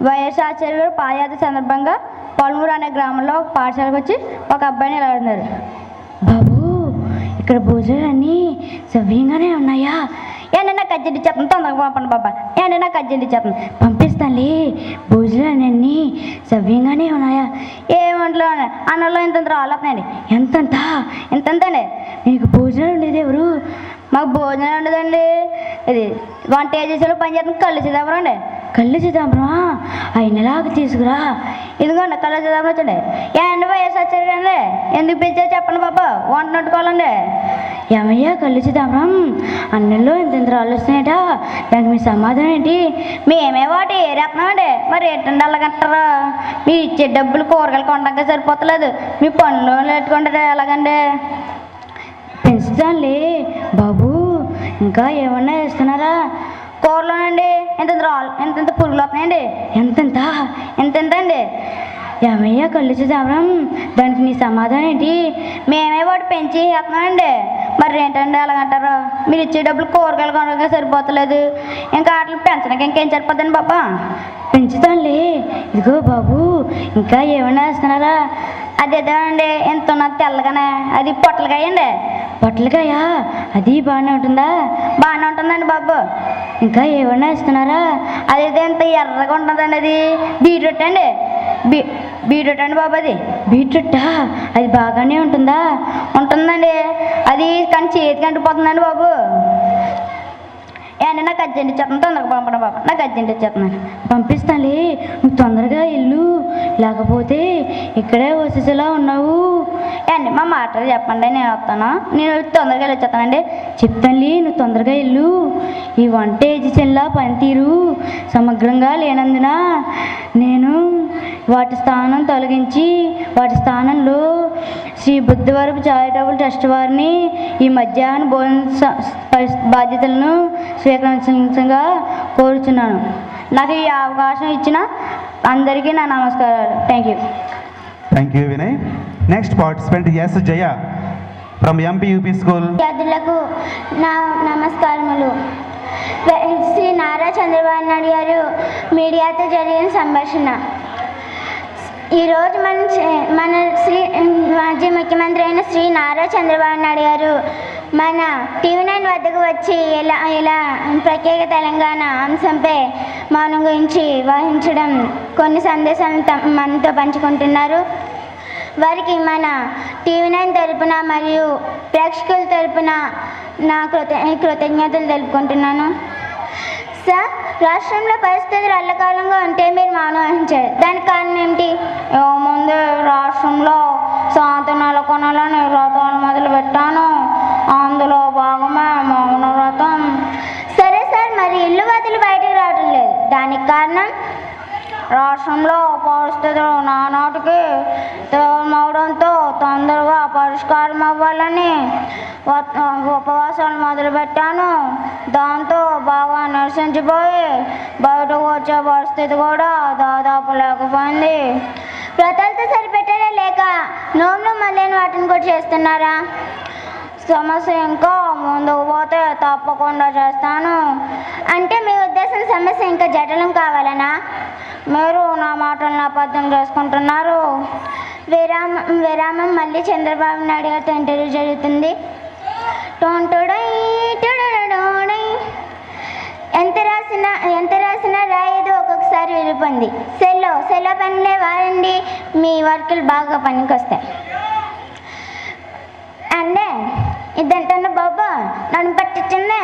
YS ఆచార్య గారు పాదయాత్ర సందర్భంగా పొలమూరు అనే గ్రామంలో ఒక పాఠశాలకు వచ్చి ఒక అబ్బాయిని ఇలా అడిగారు, బాబు ఇక్కడ భోజనాలన్నీ సవ్యంగానే ఉన్నాయా? ఏంటన్నా కజ్జెంటి చెప్తాను, తొందరగా పంపండి బాబా, ఏంటన్నా కజ్జెంటి చెప్తాను, పంపిస్తానులే, భోజనాలన్నీ సవ్యంగానే ఉన్నాయా? ఏమంటలో అన్నంలో ఇంత రాలేస్తున్నాయండి, ఎంతంత ఎంతంతండి, మీకు భోజనాలు ఉండేది ఎవరు? మాకు భోజనం ఉండదండి, ఇది వంట చేసేలో పని చేస్తాం, కళ్ళు చిదాపురం అండి. కళ్ళు చిదాపురమా? అయినలాగా తీసుకురా, ఇదిగోండి కళ్ళు చిదాపురం వచ్చండి. ఏండి వయసు వచ్చారండి, ఎందుకు పిలిచారు చెప్పండి బాబా, వంట నట్టుకోవాలండి. ఏమయ్యా కళ్ళు చిదాపురం, అన్నంలో ఇంత రాళ్ళు వస్తున్నాయట, దానికి మీ సమాధానం ఏంటి? మేమే వాటి ఏరేస్తున్నామండి, మరి ఏంటండి అలాగంటారా? మీరు ఇచ్చే డబ్బులు కూరగాయలు కొనడానికి సరిపోతలేదు, మీ పనులు పెట్టుకుంటారు ఎలాగండి? పెంచుతానులే బాబు, ఇంకా ఏమన్నా వేస్తున్నారా? కూరలోనండి ఎంతెంత రాళ్ళు ఎంతెంత పురుగులు వస్తున్నాయండి, ఎంతెంత ఎంతెంత అండి. ఏమయ్యా కళ్ళు చూద్దాం, దానికి నీ సమాధానం ఏంటి? మేమే వాటి పెంచి వేస్తున్నామండి, మరి ఏంటండి అలాగంటారు? మీరు ఇచ్చే డబ్బులు కూరగాయలు కొనగా సరిపోతలేదు, ఇంకా వాటిని పెంచడానికి ఇంకేం సరిపోద్దండి బాబా? పెంచుతానులే, ఇదిగో బాబు ఇంకా ఏమన్నా వేస్తున్నారా? అదేదండి ఎంత ఉన్నది తెల్లగానే, అది పొట్టలకాయ అండి. పొట్టలకాయ అది బాగానే ఉంటుందా? బాగానే ఉంటుందండి బాబు. ఇంకా ఏమన్నా ఇస్తున్నారా? అదేదో ఎంత ఎర్రగా ఉంటుందండి, అది బీట్రూట్ అండి. బీట్రూట్ అండి బాబు, అది బీట్రూట్టా? అది బాగానే ఉంటుందా? ఉంటుందండి, అది కానీ చేతికి అంటిపోతుందండి బాబు. ఏంటంటే నాకు అర్జెంట్ ఇచ్చేస్తున్నాను, తొందరగా పంపడం బాబా, నాకు అర్జెంట్ ఇచ్చేస్తున్నాను. పంపిస్తానులే, నువ్వు తొందరగా ఇల్లు, లేకపోతే ఇక్కడే వచ్చేసేలా ఉన్నావు. అండి మా మాటలు చెప్పండి, నేను వస్తాను, నేను తొందరగా వెళ్ళి వచ్చేస్తానండి. చెప్తానులే, నువ్వు తొందరగా ఇల్లు. ఈ వంట చెల్లా పనితీరు సమగ్రంగా లేనందున నేను వాటి స్థానం తొలగించి వాటి స్థానంలో శ్రీ బుద్ధవరపు చారిటబుల్ ట్రస్ట్ వారిని ఈ మధ్యాహ్న భోజన బాధ్యతలను స్వీకరించగా కోరుచున్నాను. నాకు ఈ అవకాశం ఇచ్చిన అందరికీ నా నమస్కారాలు. Thank you. Thank you Vinay. Next participant S Jaya from MPUP school. విద్యార్థులకు నా నమస్కారములు. శ్రీ నారా చంద్రబాబు నాయుడు గారు మీడియాతో జరిగిన సంభాషణ. ఈరోజు మన మాజీ ముఖ్యమంత్రి అయిన శ్రీ నారా చంద్రబాబు నాయుడు గారు మన TV9 వద్దకు వచ్చి ఇలా ప్రత్యేక తెలంగాణ అంశంపై మౌనం గురించి వహించడం కొన్ని సందేశాలను మనతో పంచుకుంటున్నారు. వారికి మన TV9 తరపున మరియు ప్రేక్షకుల తరపున నా కృతజ్ఞతలు తెలుపుకుంటున్నాను. సార్, రాష్ట్రంలో పరిస్థితులు అల్లకాలంగా ఉంటే మీరు మౌనం వహించారు, దానికి కారణం ఏమిటి? ముందు రాష్ట్రంలో శాంతి నెలకొనాలని వ్రతాలు మొదలు పెట్టాను, అందులో భాగమే మౌన వ్రతం. సరే సార్, మరి ఇల్లు వదిలి బయటకు రావడం లేదు, దానికి కారణం? రాష్ట్రంలో పరిస్థితులు నానాటికి తీవ్రమవడంతో తొందరగా పరిష్కారం అవ్వాలని ఉపవాసాలు మొదలుపెట్టాను, దాంతో బాగా నిరసించిపోయి బయటకు వచ్చే పరిస్థితి కూడా దాదాపు లేకపోయింది. వ్రతాలతో సరిపెట్టారా లేక నోములు మొదలైన వాటిని కూడా చేస్తున్నారా? సమస్య ఇంకా ముందుకు పోతే తప్పకుండా చేస్తాను. అంటే మీ ఉద్దేశం సమస్య ఇంకా జటిలం కావాలనా? మీరు నా మాటలను అబద్ధం చేసుకుంటున్నారు. విరామం మళ్ళీ చంద్రబాబు నాయుడు గారితో ఇంటర్వ్యూ జరుగుతుంది. ఎంత రాసినా రాయదు, ఒక్కొక్కసారి విరిపోయింది. సెల్లో పనిలే వాడండి, మీ వర్కులు బాగా పనికి వస్తాయి. అంటే ఇదంటే బాబు నన్ను పట్టించింది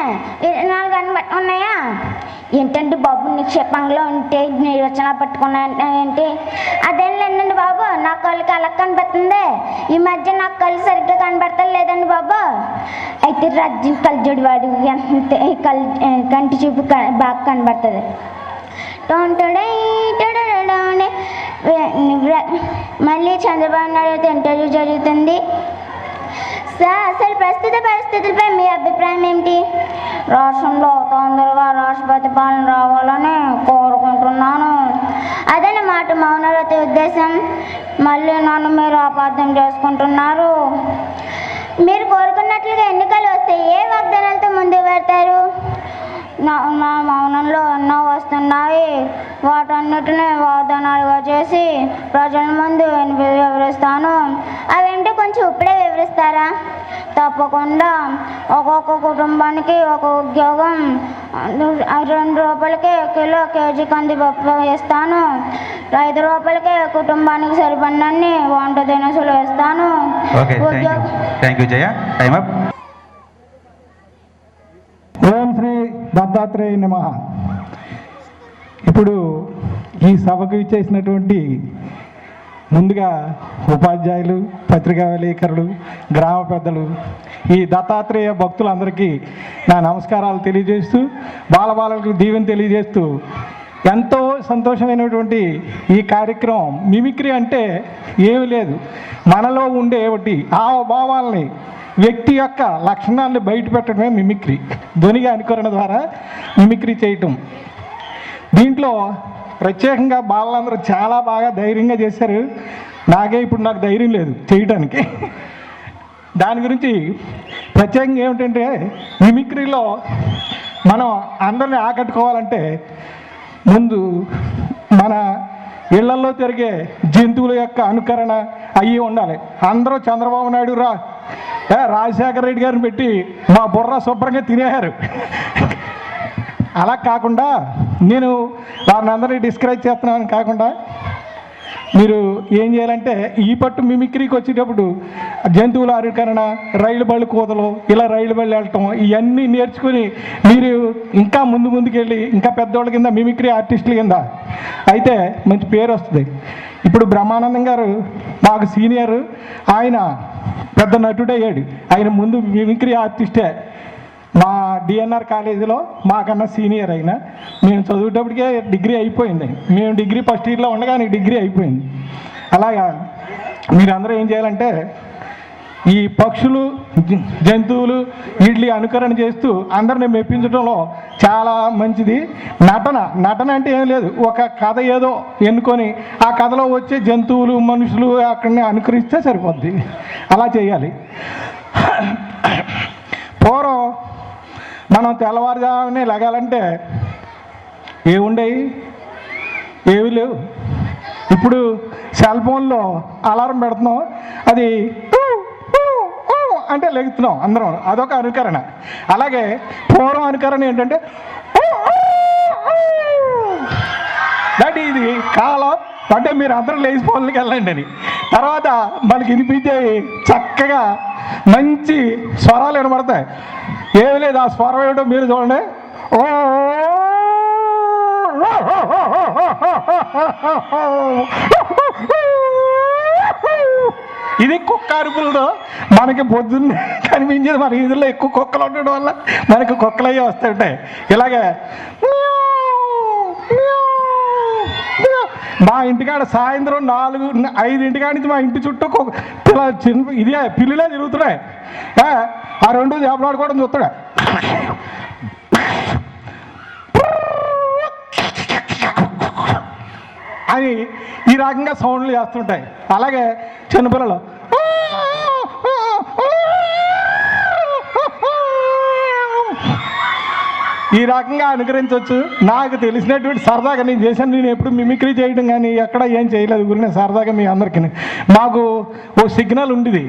24 గంటలు పట్టుకున్నాయా ఏంటంటే బాబు? నిక్షేపంలో ఉంటే నిర్వచన పట్టుకున్నా ఏంటి? అదేం లేదండి బాబు, నా కళ్ళకి అలా కనబడుతుంది, ఈ మధ్య నా కళ్ళు సరిగ్గా కనబడతారు లేదండి బాబు. అయితే రాజ్యం కళ్ళజోడి వాడు కంటి చూపు బాగా కనబడుతుంది. మళ్ళీ చంద్రబాబు నాయుడు ఇంటర్వ్యూ జరుగుతుంది. సార్, అసలు ప్రస్తుత పరిస్థితులపై మీ అభిప్రాయం ఏమిటి? రాష్ట్రంలో తొందరగా రాష్ట్రపతి పాలన రావాలని కోరుకుంటున్నాను. అదన్నమాట మౌనవ్రత ఉద్దేశం. మళ్ళీ నన్ను మీరు అపార్థం చేసుకుంటున్నారు. మీరు కోరుకున్నట్లుగా ఎన్నికలు వస్తే ఏ వాగ్దానాలతో ముందుకు పెడతారు? నా మౌనంలో ఎన్నో వస్తున్నాయి. వాటన్నిటిని వాగ్దానాలుగా చేసి ప్రజల ముందు వివరిస్తాను. అవేంటో కొంచెం ఇప్పుడే వివరిస్తారా? తప్పకుండా. ఒక్కొక్క కుటుంబానికి ఒక ఉద్యోగం, 2 రూపాయలకే కిలో కేజీ కందిపప్పు వేస్తాను. 5 రూపాయలకే కుటుంబానికి సరిపడినన్ని వంట దినుసులు వేస్తాను. Thank you Jaya. Time up. ఓం శ్రీ దత్తాత్రేయ నమః. ఇప్పుడు ఈ సభకు ఇచ్చేసినటువంటి ముందుగా ఉపాధ్యాయులు, పత్రికా విలేకరులు, గ్రామ పెద్దలు, ఈ దత్తాత్రేయ భక్తులందరికీ నా నమస్కారాలు తెలియజేస్తూ, బాలబాలకు దీవెన తెలియజేస్తూ, ఎంతో సంతోషమైనటువంటి ఈ కార్యక్రమం. మిమిక్రీ అంటే ఏమీ లేదు, మనలో ఉండే ఒకటి భావాలని, వ్యక్తి యొక్క లక్షణాలను బయట పెట్టడమే మిమిక్రీ. ధ్వనిగా అనుకరణ ద్వారా మిమిక్రీ చేయటం. దీంట్లో ప్రత్యేకంగా బాలందరూ చాలా బాగా ధైర్యంగా చేశారు. నాకు ధైర్యం లేదు చేయడానికి. దాని గురించి ప్రత్యేకంగా ఏమిటంటే, మిమిక్రీలో మనం అందరిని ఆకట్టుకోవాలంటే ముందు మన ఇళ్లలో తిరిగే జంతువుల యొక్క అనుకరణ అయ్యి ఉండాలి. అందరూ చంద్రబాబు నాయుడు రాజశేఖర రెడ్డి గారిని పెట్టి మా బుర్ర శుభ్రంగా తినేశారు. అలా కాకుండా నేను వారిని అందరినీ డిస్కరేజ్ చేస్తున్నాను కాకుండా, మీరు ఏం చేయాలంటే ఈ పట్టు మిమిక్రీకి వచ్చేటప్పుడు జంతువుల అనుకరణ, రైలు బళ్ళు కూతలు, ఇలా రైలు బళ్ళు వెళ్ళటం, ఇవన్నీ నేర్చుకుని మీరు ఇంకా ముందుకెళ్ళి ఇంకా పెద్దవాళ్ళ కింద మిమిక్రీ ఆర్టిస్టుల కింద అయితే మంచి పేరు వస్తుంది. ఇప్పుడు బ్రహ్మానందం గారు మాకు సీనియర్, ఆయన పెద్ద నటుడయ్యాడు. ఆయన ముందు మిమిక్రీ ఆర్టిస్టే. మా డిఎన్ఆర్ కాలేజీలో మాకన్నా సీనియర్ అయినా, మేము చదివేటప్పటికే డిగ్రీ అయిపోయింది. మేము డిగ్రీ ఫస్ట్ ఇయర్లో ఉండగా ఆయనకి డిగ్రీ అయిపోయింది. అలాగా మీరందరూ ఏం చేయాలంటే ఈ పక్షులు, జంతువులు వీటిని అనుకరణ చేస్తూ అందరిని మెప్పించడంలో చాలా మంచిది. నటన అంటే ఏం లేదు, ఒక కథ ఏదో ఎన్నుకొని ఆ కథలో వచ్చే జంతువులు, మనుషులు అక్కడిని అనుకరిస్తే సరిపోద్ది. అలా చేయాలి. పూర్వం మనం తెల్లవారుజామునే లెగాలంటే ఏముండేవి? ఏమీ లేవు. ఇప్పుడు సెల్ ఫోన్లో అలారం పెడుతున్నాం, అది అంటే లెగుతున్నాం అందరం. అదొక అనుకరణ. అలాగే పూర్వం అనుకరణ ఏంటంటే ఇది కాలం అంటే మీరు అందరూ లేచి ఫోన్లకి వెళ్ళండి అని. తర్వాత మనకి వినిపించేవి చక్కగా మంచి స్వరాలు వినబడతాయి. ఏమి లేదు, ఆ స్వరం ఏమిటో మీరు చూడండి. ఇది కుక్క అరుపులతో మనకి పొద్దున్నే కనిపించేది. మన వీధుల్లో ఎక్కువ కుక్కలు ఉండడం వల్ల మనకి కుక్కలు అయ్యి వస్తుంటాయి. ఇలాగే మా ఇంటికాడ సాయంత్రం 4-5 నుంచి మా ఇంటి చుట్టూ పిల్లిలా తిరుగుతున్నాయి. ఆ 2 చేపలాడుకోవడం చూస్తాడు. అని ఈ రకంగా సౌండ్లు చేస్తుంటాయి. అలాగే చిన్నపిల్లలు ఈ రకంగా అనుకరించవచ్చు. నాకు తెలిసినటువంటి సరదాగా నేను చేశాను. నేను ఎప్పుడు మిమిక్రీ చేయడం కానీ ఎక్కడ ఏం చేయలేదు. గురించి సరదాగా మీ అందరికీ మాకు ఓ సిగ్నల్ ఉండేది.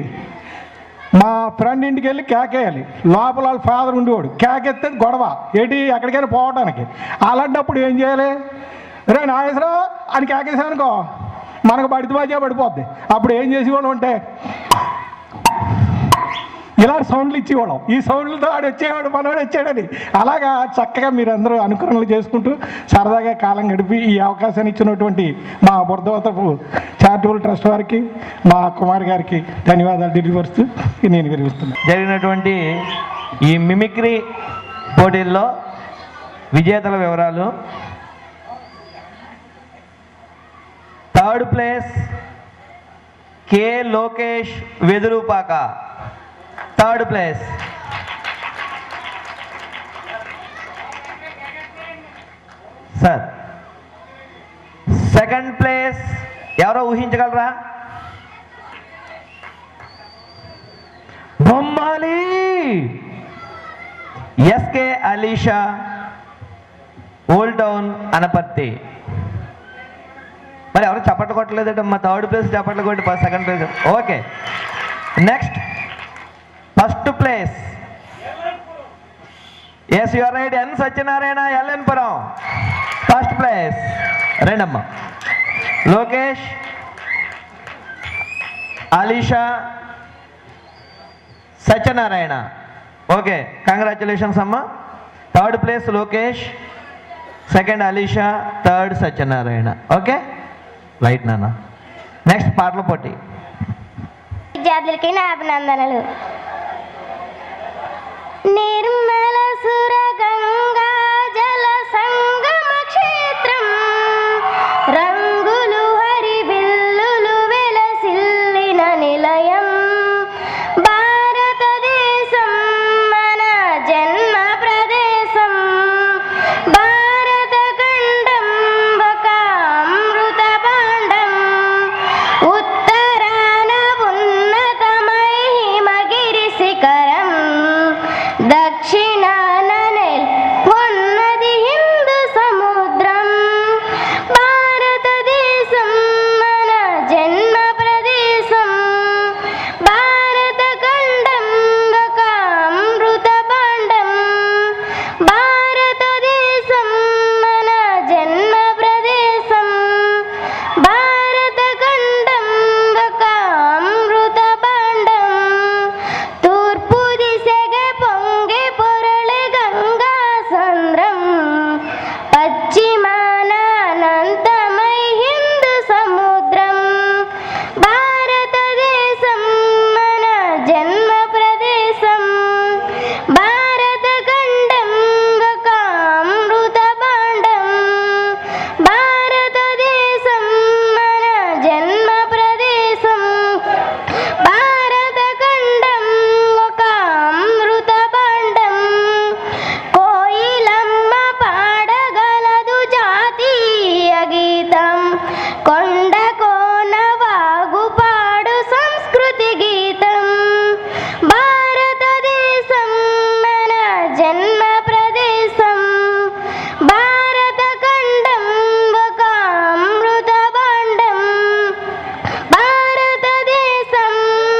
మా ఫ్రెండ్ ఇంటికి వెళ్ళి కేకేయాలి. లోపల వాళ్ళ ఫాదర్ ఉండేవాడు. కేకెత్తే గొడవ ఏంటి ఎక్కడికైనా పోవడానికి. అలాంటప్పుడు ఏం చేయాలి? రే నాగేశ్వరరావు అని కేకేసానుకో మనకు పడిపోద్ది. అప్పుడు ఏం చేసేవాళ్ళం అంటే ఇలాంటి సౌండ్లు ఇచ్చేవాళ్ళం. ఈ సౌండ్లతో ఆడు వచ్చేవాడు, మనవాడు వచ్చాడని. అలాగా చక్కగా మీరందరూ అనుకరణలు చేసుకుంటూ సరదాగా కాలం గడిపి ఈ అవకాశాన్ని ఇచ్చినటువంటి మా బురదవతపు చారిటబుల్ ట్రస్ట్ వారికి, మా కుమార్ గారికి ధన్యవాదాలు తెలియపరుస్తూ నేను విరమిస్తున్నాను. జరిగినటువంటి ఈ మిమిక్రీ పోటీల్లో విజేతల వివరాలు. 3rd place K Lokesh Vedurupaka, 3rd place. Sir 2nd place ఎవరో ఊహించగలరా? Bommali SK Alisha, old town Anaparthi. మరి ఎవరు చప్పట్లు కొట్టలేదంటే మా థర్డ్ ప్లేస్ చప్పట్లు కొట్టి second place. Okay, next first place. Yes you're right, N Satyanarayana LNPuram first place. రెండమ్మ లోకేష్, అలీషా, సత్యనారాయణ. ఓకే, కంగ్రాచులేషన్స్ అమ్మ. Third place Lokesh, second Alisha, third Satyanarayana. Okay right నాన్న. నెక్స్ట్ పాటల పోటీ. విద్యార్థులకి నా అభినందనలు. నిర్మల సుర గంగా జల సంగమ క్షేత్రం, రంగులు హరి బిల్లులు వెలసిల్లిన నిలయం, భారతదేశం మన జన్మ ప్రదేశం, భారత ఖండం ఒక అమృత భాండం, ఉత్తరాన ఉన్నతమై హిమగిరి శిఖరం, దక్షిణాన ఉన్నది హిందూ సముద్రం, భారతదేశం మన జన్మ ప్రదేశం, భారత ఖండం ఒక అమృత భాండం, భారతదేశం మన జన్మ ప్రదేశం, భారత ఖండం ఒక అమృత భాండం, తూర్పు దిశగా పొంగే పొరలే గంగా సంద్రం, పశ్చిమాన అనంతమై హిందూ సముద్రం, భారతదేశం మన జన్మ ప్రదేశం, భారత ఖండం ఒక అమృత భాండం, భారతదేశం మన జన్మ ప్రదేశం, భారత ఖండం ఒక అమృత భాండం, కోయిలమ్మ పాడగలదు జాతీయ గీతం, కొండ కోన వాగు పాడు సంస్కృతి గీతం, భారతదేశం మన జన్మ ప్రదేశం, భారత ఖండం ఒక అమృత భాండం, భారతదేశం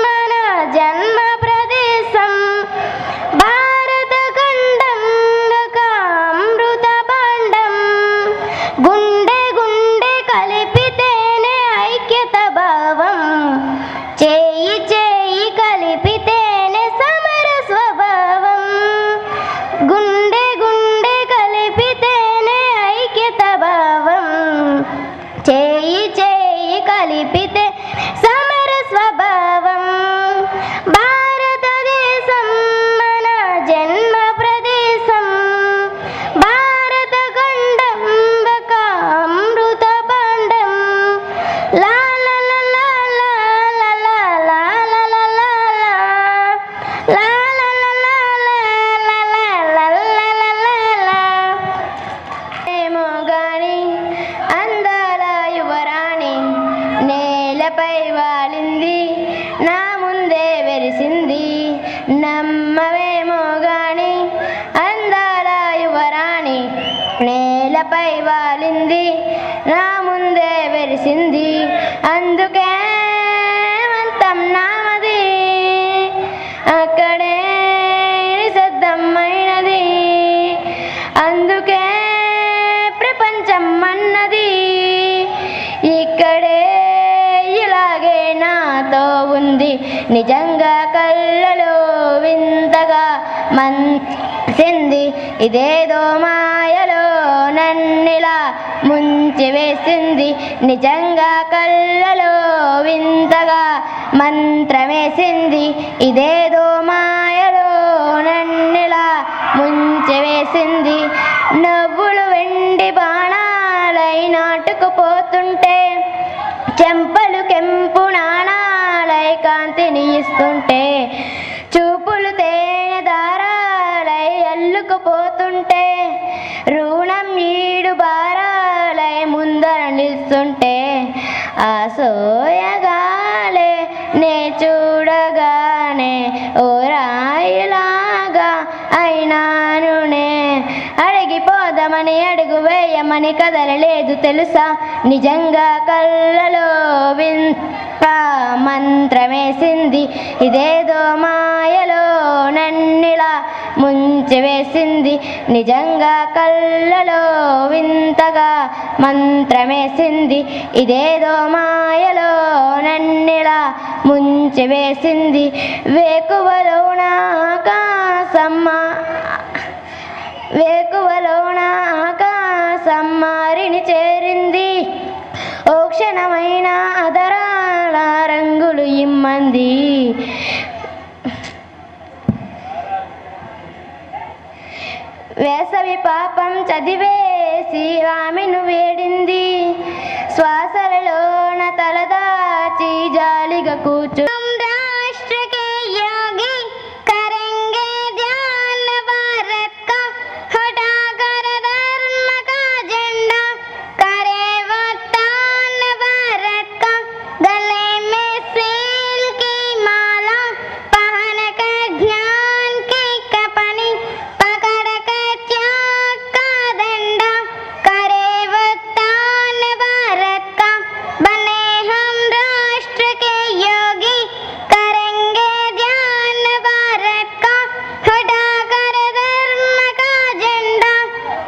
మన జన్మ ప్రదేశం, భారత ఖండం ఒక అమృత భాండం, గుండె గుండె కలిపితేనే ఐక్యత భావం, చేయి చేయి కలిపితేనే సమర స్వభావం, గుండె గుండె కలిపితేనే ఐక్యత భావం, చేయి చేయి కలిపితే సమర స్వభావం, భారతదేశం మన జన్మ ప్రదేశం, భారత ఖండం ఒక అమృత భాండం, లా లా లా లా లా లా లా లా లా లా లా లా లా లా లా లా. ఏమో గాని అందాల యువరాణి నేలపై వాలింది, నా ముందే వెరిసింది, నమ్మవేమో గాని అందాల యువరాణి నేలపై వాలింది, నా ముందే వెరిసింది, అందుకే మంతం నామది, అక్కడే నిశ్శబ్దమైనది, అందుకే ప్రపంచం అన్నది, ఇక్కడే ఇలాగే నాతో ఉంది, నిజంగా కళ్ళలో వింతగా మంచింది, ఇదేదో మాయలో నన్నిలా ముంచి వేసింది, నిజంగా కళ్ళలో వింతగా మంత్రమేసింది, ఇదేదో మాయలో నన్నిలా ముంచి వేసింది, నవ్వులు వెండి బాణాలై నాటుకుపోతుంటే, చెంపలు కెంపు నాణాలై కాంతిని ఇస్తుంటే, చూపులు తేనె దారాలై అల్లుకుపోతుంటే, రుణం ఈడు బారాలై ముందర నిల్స్తుంటే, ఆ సోయగాలే నే చూడగానే ఓ రాయిలాగా అయినానునే, అడిగిపోదామని అడుగు చేయమని కదలలేదు తెలుసా, నిజంగా కళ్ళలో వింత మంత్రమేసింది, ఇదేదో మాయలో నన్నిలా ముంచివేసింది, నిజంగా కళ్ళలో వింతగా మంత్రమేసింది, ఇదేదో మాయలో నన్నిలా ముంచివేసింది. వేకువలోన ఆకాశమ్మారిని చేరింది, ఓ క్షణమైన అదరాల రంగులు ఇమ్మంది. వేసవి పాపం చదివేసి ఆమెను వేడింది, శ్వాసలలోన తలదాచి జాలిగా కూర్చు. राष्ट्र के योगी करेंगे ध्यान भारत का, हटाकर धर्म का झंडा करे वो तान भारत का, गले में सील की माला पहन कर ध्यान की कपनी पकड़ कर त्याग का डंडा करे वो तान भारत का, बने हम राष्ट्र के योगी करेंगे ध्यान भारत का, हटाकर धर्म का झंडा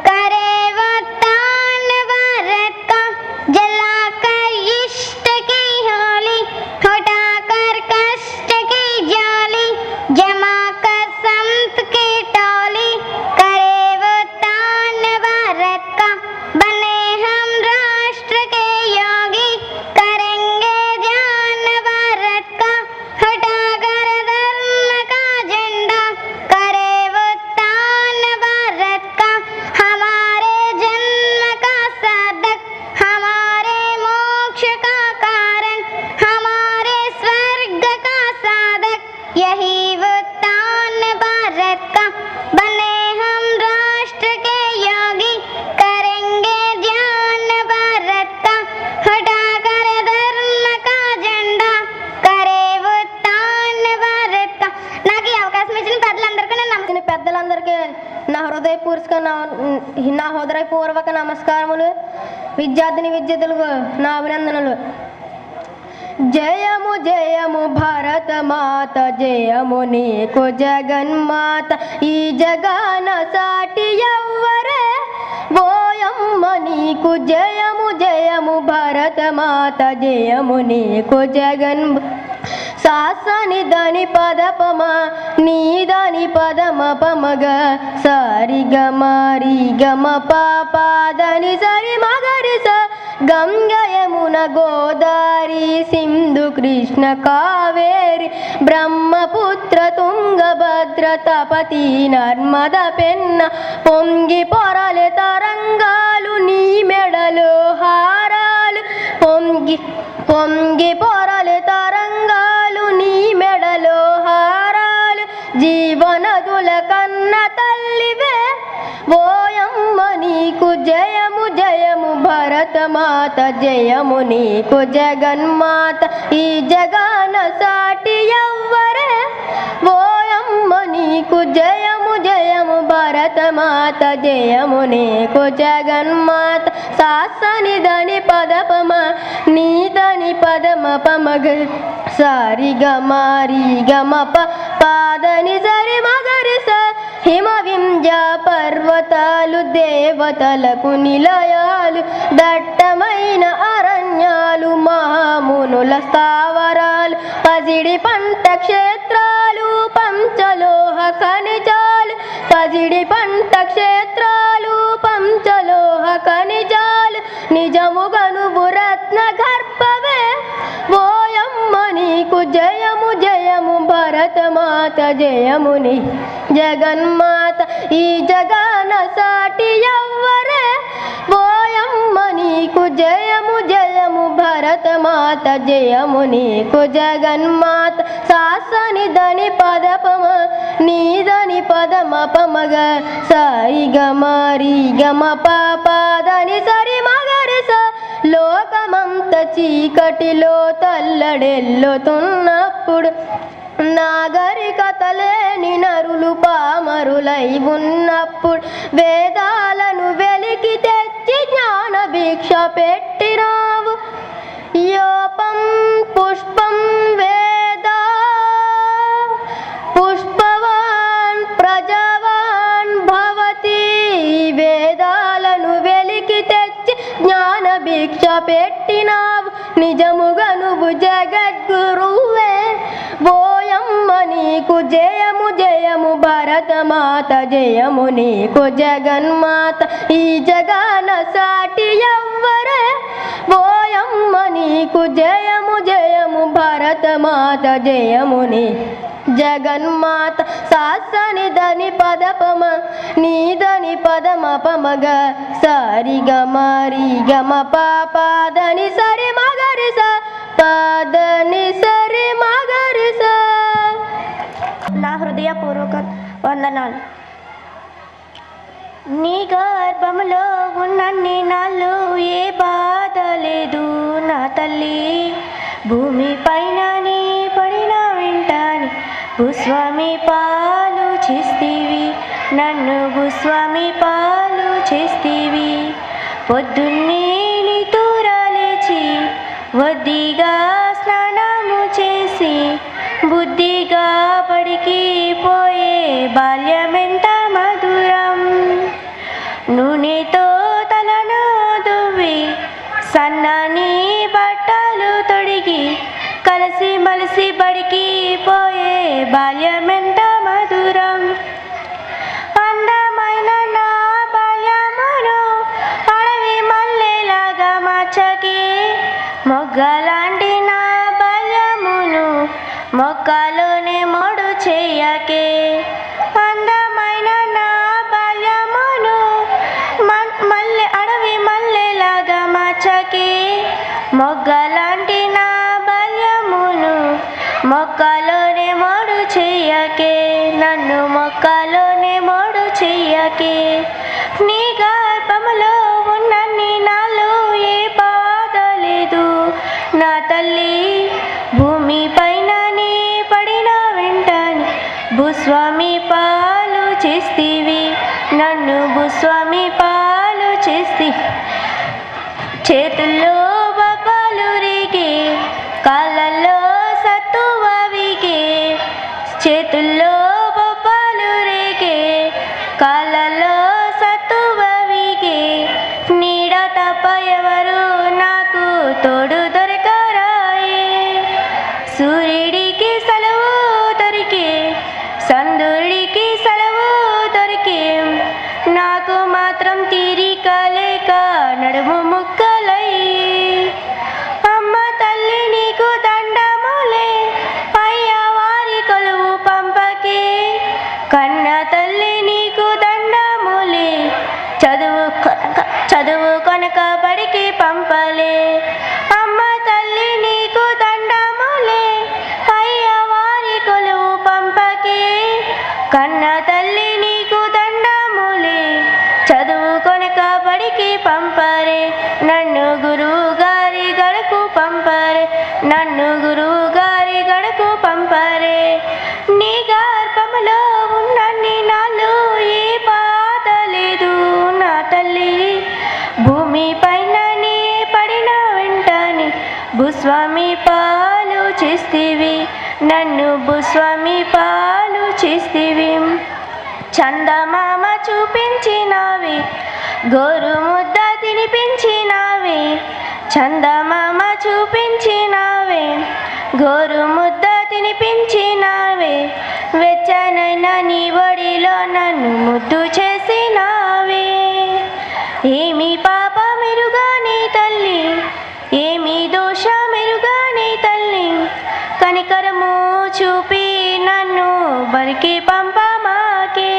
करे वो तान भारत का, जलाकर इष्ट की होली हटाकर कष्ट की जाली, जमाकर संत की टोली करे वो तान भारत का, बने हम राष्ट्र के योगी करेंगे ध्यान भारत का, हटाकर धर्म का झंडा करे वो तान भारत का, हमारे जन्म का साधक हमारे मोक्ष का कारण हमारे स्वर्ग का साधक यही वो तान भारत का, बने हम राष्ट्र के योगी करेंगे ध्यान भारत का, हटाकर धर्म का झंडा करे वो तान भारत का. నాకు ఈ అవకాశం ఇచ్చిన పెద్దలందరికీ నా హృదయపూర్వక నమస్కారములు. విద్యార్థిని విద్యార్థులకు నా అభినందనలు. జయము జయము భారత మాత, జయము నీకు జగన్మాత, ఈ జగన సాటి ఎవ్వరే, ఓయమ్మ నీకు జయము జయము భారత మాత, జయము నీకు జగన్. సాసని దని పద పమ నీదని పదమ పమగ సారి గమారి గమ పాదని సరి మగరి స, గంగ యమున గోదారి సింధు కృష్ణ కావేరి బ్రహ్మపుత్ర తుంగభద్ర తపతి నర్మద పెన్న, పొంగి పొరలే తరంగాలు నీ మెడలో హారాలు, పొంగి పొరలే తరంగాలు నీ మెడలో హారాలు, జీవనదుల కన్న తల్లివే, ఓయమ్మ నీకు జయము జయము భరత మాత, జయము నీకు జగన్మాత, ఈ జగన సాటి ఎవ్వరే, ఓయమ్మ నీకు జయము జయము భరత మాత, జయము నీకు జగన్మాత. సాసని దని పద పమ నీదని పదమ పమగ సారి గమారి గమ పాదని సరి మగరి స, హిమ వింధ్య పర్వతాలు దేవతలకు నిలయాలు, దట్టమైన అరణ్యాలు మహామునుల స్థావరాలు, పసిడి పంట క్షేత్రాలు పంచలోహ ఖనిజాలు, పసిడి పంట క్షేత్రాలు పంచలోహ ఖనిజాలు, నిజముగను రత్న గర్భవే, ఓయమ్మ నీకు జయము జయము భరత మాత, జయముని జగన్మాత, ఈ జగన సాటి ఎవ్వరే, ఓయమ్మ నీకు జయము జయము భరత మాత, జయము నీకు జగన్మాత. సాసని దని పద పమ నీదని పదమ పమగ సాయి గమారి గమ పాదని సరి మగరి స, లోకమంత చీకటిలో తల్లడెల్లుతున్నప్పుడు నాగరికతలేని నరులు పామరులై ఉన్నప్పుడు వేదాలను వెలికి తెచ్చి జ్ఞాన భిక్ష పెట్టినావు. యోపం పుష్పం వేద పుష్పవాన్ ప్రజవాన్ భవతి. వేదాలను వెలికి తెచ్చి జ్ఞాన భిక్ష పెట్టినావు. నిజముగా నువ్వు జగద్గురువే. ఓయమ్మ నీకు జయము జయము భరతమాత, జయము నీకు జగన్మాత. ఈ జగన సాటి ఎవ్వరే. ఓయమ్మ నీకు జయము జయము భరతమాత, జయము నీ జగన్మాత. సాసని దని పదపమ నీదని పదమ పమగ సరి గమ రి గమ పాదని సరి మగరి స పాదని సరి మగరి స. నా హృదయపూర్వక వందనాలు. నీ గర్భంలో ఉన్నన్ని నాళ్ళు ఏ బాధ లేదు నా తల్లి. భూమి పైన నీ పడిన వెంటని భూస్వామి పాలు చేస్తీవి, నన్ను భూస్వామి పాలు చేస్తీవి. పొద్దున్నే నీ తూరాలేచి వద్దిగా స్నానము చేసి బుద్ధిగా పడికి పోయే బాల్యమెంత మధురం. నూనెతో తలను దువ్వి సన్నని బట్టలు తొడిగి కలిసి మలిసి బడికి పోయే బాల్యమెంత మధురం. అందమైన నా బాల్యమును అడవి మల్లెలాగా మార్చకి, మొగ్గలాంటి నా బాల్యమును మొక్కలోనే మోడు చేయకే. అందమైన నా బాల్యమును అడవి మల్లెలాగా మార్చకి, మొగ్గలాంటి నా బాల్యమును మొక్కలోనే మోడు చెయ్యకే, నన్ను మొక్కలోనే మోడు చెయ్యకే. నీ గర్భములో ఉన్నన్ని నాలో ఏ బాధ లేదు నా తల్లి. భూమి పైన నీ పడిన వెంటని భూస్వామి పాలు చేస్తీవి, నన్ను భూస్వామి పాలు చేస్తీ. చేతుల్లో బొబ్బలు రేగే, కాళ్ళల్లో సత్తువవిగే. చేతుల్లో బొబ్బలు రేగే, కాళ్ళల్లో సత్తువవిగే. నీడ తప్ప ఎవరు నాకు తోడు దొరకరాయే. సూర్యుడికి సెలవు దొరికే, చంద్రుడికి సెలవు దొరికే. నాకు మాత్రం తీరిక లేక నడుము ముక్కలై. అమ్మ తల్లి నీకు దండములే, అయ్యా వారి కొలువు పంపకే. కన్న తల్లి నీకు దండములే, చదువు కొనక బడికి పంపలే. అమ్మ తల్లి నీకు దండములే, అయ్యా వారి కొలువు పంపకే. కన్న తల్లి నీకు దండములే, చదువు కొనక బడికి పంపరే. నన్ను గురువు గారి గడకు పంపరే, నన్ను గురువు గారి గడకు పంపరే. నీ గర్భములో ఉన్నన్ని నాళ్ళు ఏ బాధ లేదు నా తల్లి. భూమి పైన నీ పడిన వెంటని భూస్వామి పాలు చేస్తీవి, నన్ను భూస్వామి పాలు చేస్తీవి. చందమామ చూపించినావి, గోరు ముద్ద తినిపించినావి. చందమామ చూపించినావే, గోరు ముద్ద తినిపించినావే. వెచ్చనైన నీ ఒడిలో నన్ను ముద్దు చేసినావే. ఏమి పాప మెరుగాని తల్లి, ఏమి దోష మెరుగాని తల్లి. కనికరము చూపి నన్ను బరికి పంపమాకే.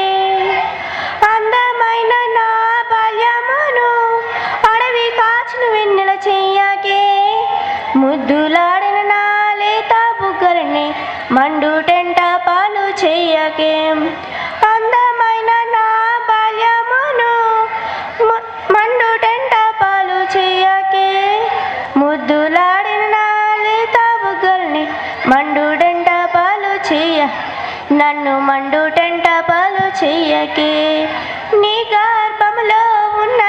అందమైన నా బాల్యమును అడవి కాచిన వెన్నెల చెయ్యకే. ముద్దులాడిన నా లేత బుగ్గలని మండు టెంట పాలు చెయ్యకే. అందమైన నా బాల్యమును మండు టెంట పాలు చెయ్యకే. ముద్దులాడిన నా లేత బుగ్గలని మండు టెంట పాలు చెయ్య నన్ను మండుటెంట పాలు చెయ్యకే. నీ గర్భములో ఉన్న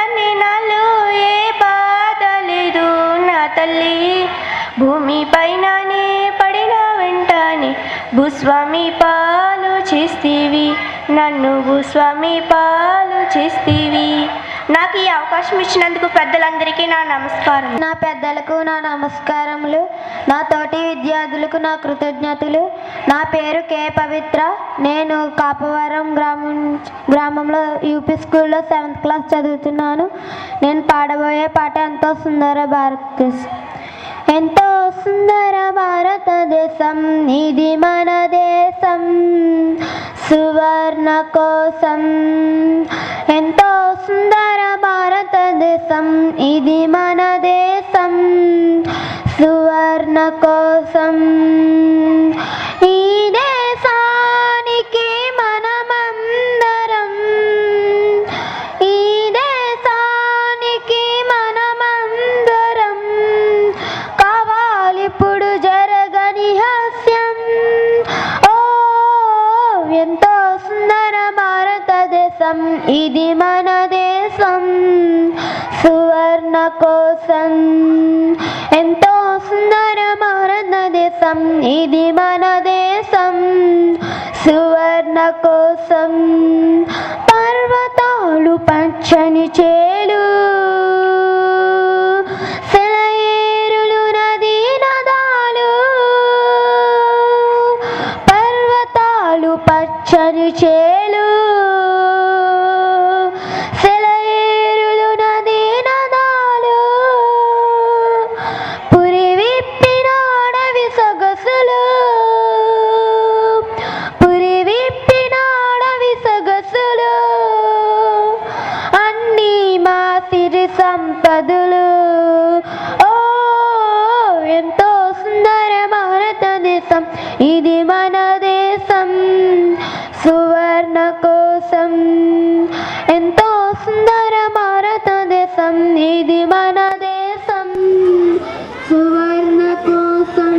నాలు ఏ బాధ లేదు నా తల్లి. భూమి పైననే పడిన వెంటనే భూస్వామి పాలు చేస్తీవి, నన్ను భూస్వామి పాలు చేస్తీవి. నాకు ఈ అవకాశం ఇచ్చినందుకు పెద్దలందరికీ నా నమస్కారం. నా పెద్దలకు నా నమస్కారములు. నా తోటి విద్యార్థులకు నా కృతజ్ఞతలు. నా పేరు కే పవిత్ర. నేను కాపవరం గ్రామంలో యూపీ స్కూల్లో 7th క్లాస్ చదువుతున్నాను. నేను పాడబోయే పాట ఎంతో సుందర భారతదేశం. ఎంతో సుందర భారతదేశం ఇది మన దేశం సువర్ణ కోసం. ఎంతో సుందర భారతదేశం ఇది మన దేశం సువర్ణ కోసం. ఈ దేశానికి మనమందరం, ఈ దేశానికి మనమందరం కావాలిప్పుడు జరగని హాస్యం. ఓ ఎంతో సుందర భారతదేశం ఇది మన దేశం సువర్ణ కోసం. ఎంతో సుందర భారతదేశం ఇది మన దేశం సువర్ణ కోసం. పర్వతాలు పచ్చని చేలు, సెలయేరులు నదీ నదాలు. పర్వతాలు పచ్చని చేలు, సెలయేరులు నదీ నదాలు. పురి విప్పిన అడవి సొగసులు, పురి విప్పిన అడవి సొగసులు. అన్నీ మా సిరి సంపదలు. ఓ ఎంతో సుందర భారతదేశం ఇది మన దేశం సువర్ణ కోసం. ఎంతో సుందర భారతదేశం ఇది మన దేశం సువర్ణ కోసం.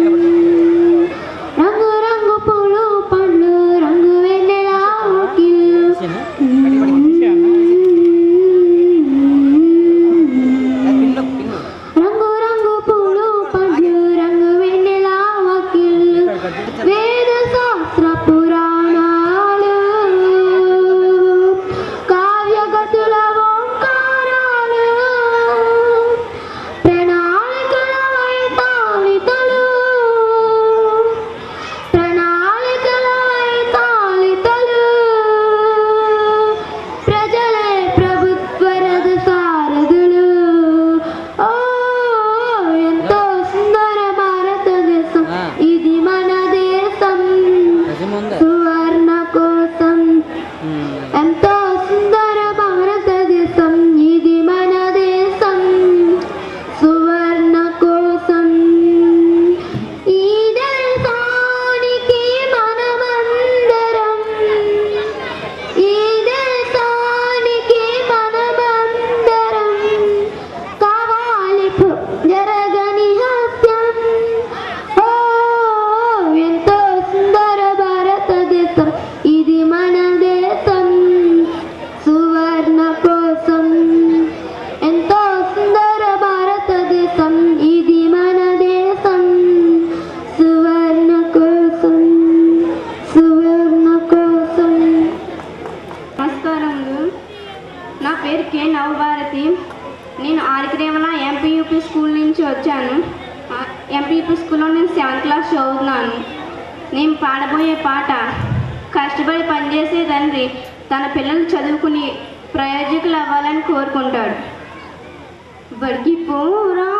రంగు రంగు పూలు పండ్లు రంగు వెన్నెల ఊకిళ్ళు. రంగు రంగు పూలు పండ్లు రంగు వెన్నెల ఊకిళ్ళు. వేద శాస్త్ర పురాణాలు కావ్యగతుల ఓంకారాలు. ప్రణాళికల వైతాళితలు, ప్రణాళికల వైతాళితలు. ప్రజలే ప్రభుత్వ రథ సారథులు. ఓ ఎంతో సుందర భారతదేశం ఇది మన దేశం సువర్ణ కోసం. ఎంతో సుందర భారతదేశం ఇది మన దేశం సువర్ణ కోసం. ఈ దేశానికి మనమందరం, ఈ దేశానికి మనమందరం కావాలి జరగని హాస్యం. ఓ ఎంతో సుందర భారతదేశం ఇది మన దేశం సువర్ణ కోసం. ఎంతో సుందర భారతదేశం ఇది మన దేశం సువర్ణ కోసం, సువర్ణ కోసం. నమస్కారములు. నా పేరు కే నవభారతి. నేను ఆరికరేవల ఎంపీయూపీ స్కూల్ నుంచి వచ్చాను. ఎంపీయూపీ స్కూల్లో నేను 7th క్లాస్ చదువుతున్నాను. నేను పాడబోయే పాట కష్టపడి పనిచేసే తండ్రి తన పిల్లలు చదువుకుని ప్రయోజకులు అవ్వాలని కోరుకుంటాడు. బడికి పోరా